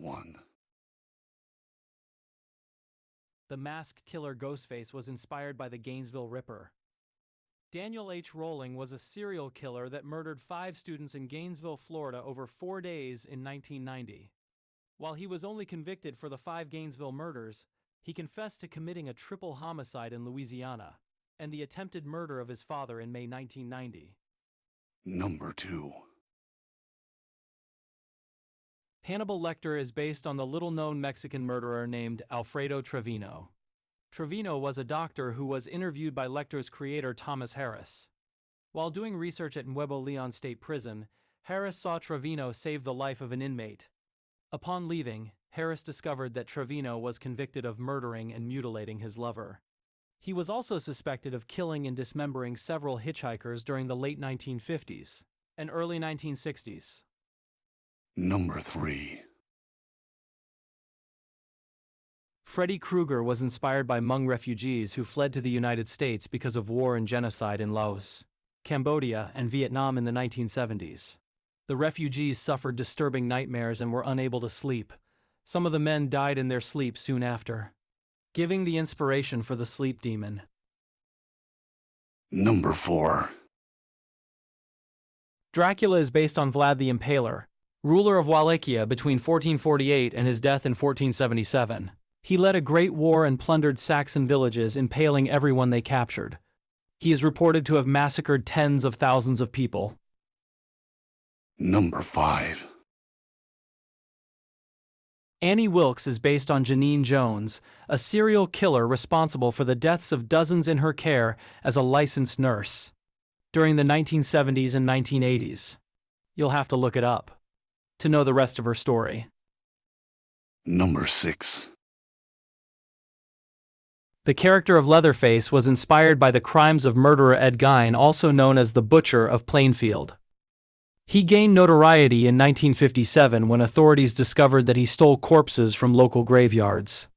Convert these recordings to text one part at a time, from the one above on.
1. The masked killer Ghostface was inspired by the Gainesville Ripper. Daniel H. Rowling was a serial killer that murdered 5 students in Gainesville, Florida over 4 days in 1990. While he was only convicted for the 5 Gainesville murders, he confessed to committing a triple homicide in Louisiana and the attempted murder of his father in May 1990. Number 2. Hannibal Lecter is based on the little-known Mexican murderer named Alfredo Trevino. Trevino was a doctor who was interviewed by Lecter's creator Thomas Harris. While doing research at Nuevo Leon State Prison, Harris saw Trevino save the life of an inmate. Upon leaving, Harris discovered that Trevino was convicted of murdering and mutilating his lover. He was also suspected of killing and dismembering several hitchhikers during the late 1950s and early 1960s. Number 3. Freddy Krueger was inspired by Hmong refugees who fled to the United States because of war and genocide in Laos, Cambodia, and Vietnam in the 1970s. The refugees suffered disturbing nightmares and were unable to sleep. Some of the men died in their sleep soon after, giving the inspiration for the sleep demon. Number 4. Dracula is based on Vlad the Impaler, ruler of Wallachia between 1448 and his death in 1477. He led a great war and plundered Saxon villages, impaling everyone they captured. He is reported to have massacred tens of thousands of people. Number 5. Annie Wilkes is based on Janine Jones, a serial killer responsible for the deaths of dozens in her care as a licensed nurse during the 1970s and 1980s. You'll have to look it up to know the rest of her story. Number 6. The character of Leatherface was inspired by the crimes of murderer Ed Gein, also known as the Butcher of Plainfield. He gained notoriety in 1957 when authorities discovered that he stole corpses from local graveyards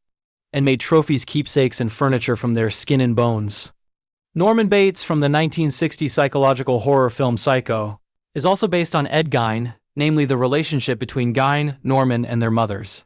and made trophies, keepsakes, and furniture from their skin and bones. Norman Bates from the 1960 psychological horror film Psycho is also based on Ed Gein, namely the relationship between Gein, Norman, and their mothers.